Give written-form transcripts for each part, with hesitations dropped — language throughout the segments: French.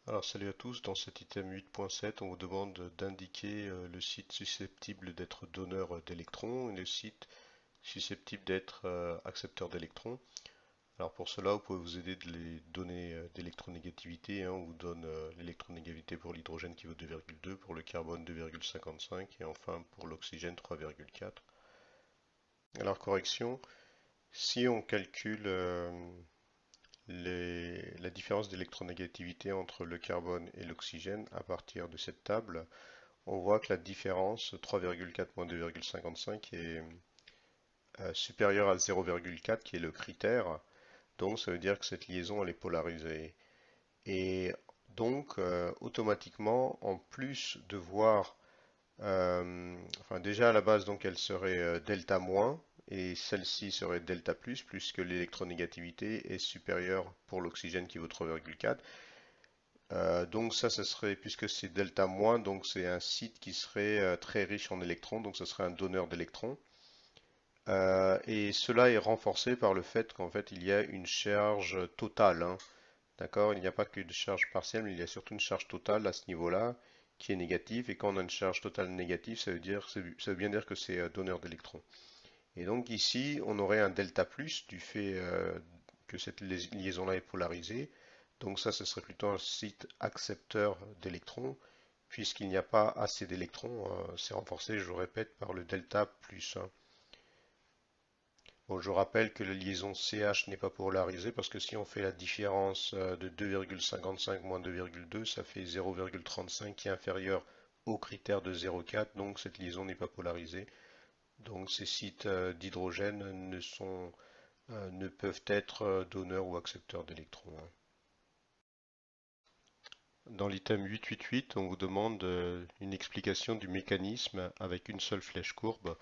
Alors salut à tous, dans cet item 8.7 on vous demande d'indiquer le site susceptible d'être donneur d'électrons et le site susceptible d'être accepteur d'électrons. Alors pour cela vous pouvez vous aider de les données d'électronégativité, hein. On vous donne l'électronégativité pour l'hydrogène qui vaut 2,2, pour le carbone 2,55 et enfin pour l'oxygène 3,4. Alors correction, si on calcule la différence d'électronégativité entre le carbone et l'oxygène à partir de cette table, on voit que la différence 3,4 moins 2,55 est supérieure à 0,4 qui est le critère. Donc ça veut dire que cette liaison elle est polarisée. Et donc automatiquement, en plus de voir, enfin déjà à la base donc elle serait delta moins et celle-ci serait delta plus puisque l'électronégativité est supérieure pour l'oxygène qui vaut 3,4. Donc ça serait, puisque c'est delta moins, donc c'est un site qui serait très riche en électrons, donc ce serait un donneur d'électrons. Et cela est renforcé par le fait qu'en fait il y a une charge totale, hein. D'accord? Il n'y a pas que de charge partielle, mais il y a surtout une charge totale à ce niveau-là qui est négative. Et quand on a une charge totale négative, ça veut bien dire que c'est donneur d'électrons. Et donc ici, on aurait un delta plus du fait que cette liaison-là est polarisée. Donc ça, ce serait plutôt un site accepteur d'électrons, puisqu'il n'y a pas assez d'électrons. C'est renforcé, je répète, par le delta plus 1. Bon, je rappelle que la liaison CH n'est pas polarisée, parce que si on fait la différence de 2,55 moins 2,2, ça fait 0,35 qui est inférieur au critère de 0,4, donc cette liaison n'est pas polarisée. Donc ces sites d'hydrogène ne peuvent être donneurs ou accepteurs d'électrons, hein. Dans l'item 888, on vous demande une explication du mécanisme avec une seule flèche courbe,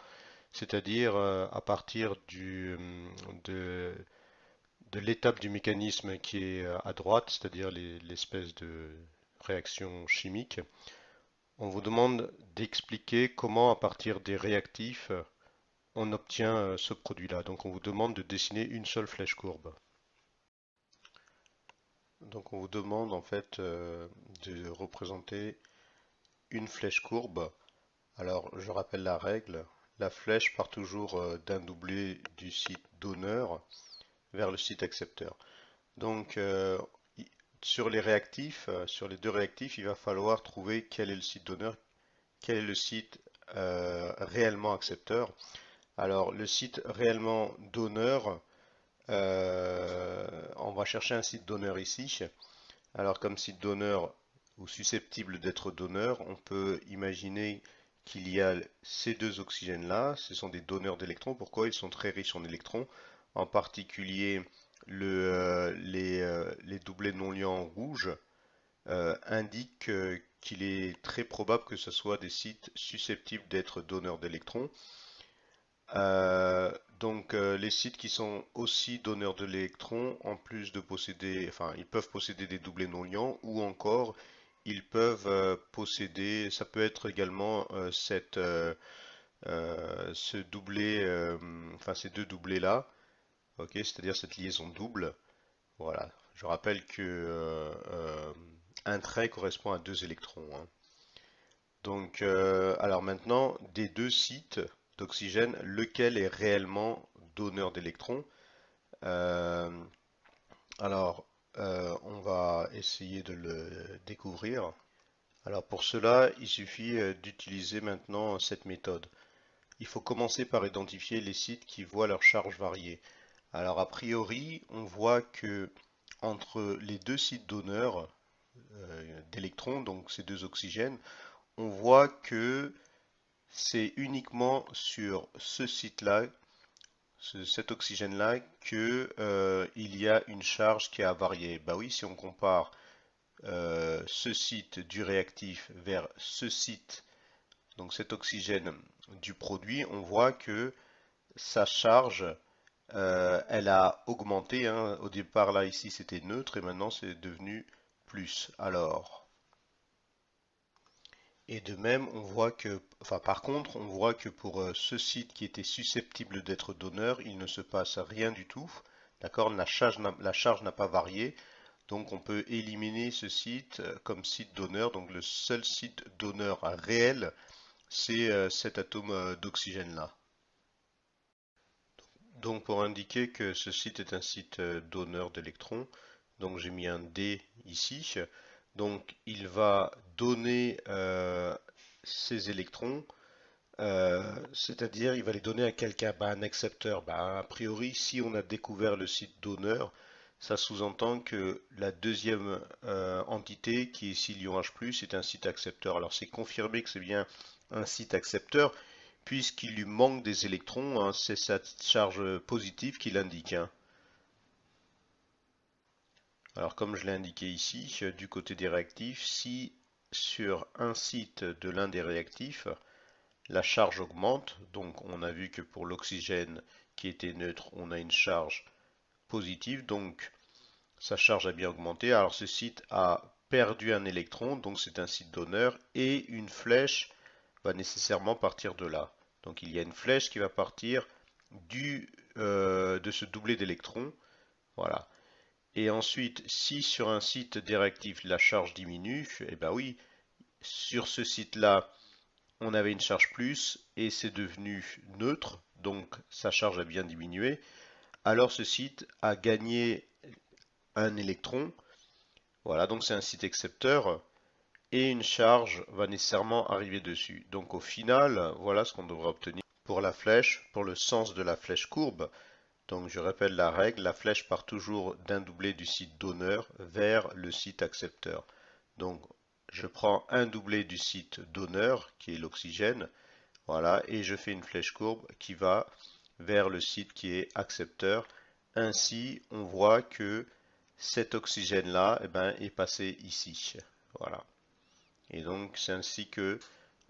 c'est-à-dire à partir de, de l'étape du mécanisme qui est à droite, c'est-à-dire l'espèce de réaction chimique. On vous demande d'expliquer comment, à partir des réactifs, on obtient ce produit-là. Donc on vous demande de dessiner une seule flèche courbe. Donc on vous demande en fait de représenter une flèche courbe. Alors je rappelle la règle. La flèche part toujours d'un doublé du site donneur vers le site accepteur. Donc sur les réactifs, sur les deux réactifs, il va falloir trouver quel est le site donneur, quel est le site réellement accepteur. Alors le site réellement donneur, on va chercher un site donneur ici. Alors comme site donneur ou susceptible d'être donneur, on peut imaginer qu'il y a ces deux oxygènes-là, ce sont des donneurs d'électrons. Pourquoi? Ils sont très riches en électrons, en particulier les doublés non liants en rouge indiquent qu'il est très probable que ce soit des sites susceptibles d'être donneurs d'électrons. Les sites qui sont aussi donneurs de l'électron, en plus de posséder, enfin, ils peuvent posséder des doublés non liants, ou encore ils peuvent posséder, ça peut être également ce doublé, enfin ces deux doublés là, ok, c'est-à-dire cette liaison double. Voilà. Je rappelle que un trait correspond à deux électrons, hein. Donc, alors maintenant, des deux sites d'oxygène, lequel est réellement donneur d'électrons? Euh, on va essayer de le découvrir. Alors pour cela, il suffit d'utiliser maintenant cette méthode. Il faut commencer par identifier les sites qui voient leur charge varier. Alors a priori, on voit que entre les deux sites donneurs d'électrons, donc ces deux oxygènes, on voit que c'est uniquement sur ce site-là, cet oxygène-là, que il y a une charge qui a varié. Bah oui, si on compare ce site du réactif vers ce site, donc cet oxygène du produit, on voit que sa charge, elle a augmenté, hein. Au départ, là, ici, c'était neutre et maintenant, c'est devenu plus. Alors, et de même, on voit que, enfin, par contre, on voit que pour ce site qui était susceptible d'être donneur, il ne se passe rien du tout. D'accord? La charge n'a pas varié. Donc on peut éliminer ce site comme site donneur. Donc le seul site donneur réel, c'est cet atome d'oxygène là. Donc pour indiquer que ce site est un site donneur d'électrons, donc j'ai mis un D ici. Donc il va donner ces électrons, c'est-à-dire il va les donner à quelqu'un, un accepteur. A priori, si on a découvert le site donneur, ça sous-entend que la deuxième entité, qui est ici l'ion H+, est un site accepteur. Alors c'est confirmé que c'est bien un site accepteur, puisqu'il lui manque des électrons, hein, c'est sa charge positive qui l'indique, hein. Alors comme je l'ai indiqué ici, du côté des réactifs, si sur un site de l'un des réactifs, la charge augmente, donc on a vu que pour l'oxygène qui était neutre, on a une charge positive, donc sa charge a bien augmenté. Alors ce site a perdu un électron, donc c'est un site donneur, et une flèche va nécessairement partir de là. Donc il y a une flèche qui va partir de ce doublet d'électrons. Voilà. Et ensuite, si sur un site des réactifs la charge diminue, eh ben oui, sur ce site-là, on avait une charge plus et c'est devenu neutre, donc sa charge a bien diminué. Alors ce site a gagné un électron. Voilà, donc c'est un site accepteur et une charge va nécessairement arriver dessus. Donc au final, voilà ce qu'on devra obtenir pour la flèche, pour le sens de la flèche courbe. Donc je répète la règle, la flèche part toujours d'un doublé du site donneur vers le site accepteur. Donc je prends un doublé du site donneur, qui est l'oxygène, voilà, et je fais une flèche courbe qui va vers le site qui est accepteur. Ainsi, on voit que cet oxygène-là, est passé ici. Voilà. Et donc c'est ainsi que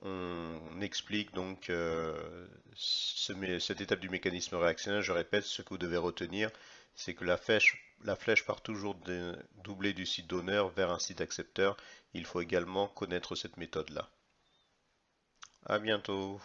on explique donc cette étape du mécanisme réactionnel. Je répète, ce que vous devez retenir, c'est que la flèche part toujours doublée du site donneur vers un site accepteur. Il faut également connaître cette méthode-là. À bientôt.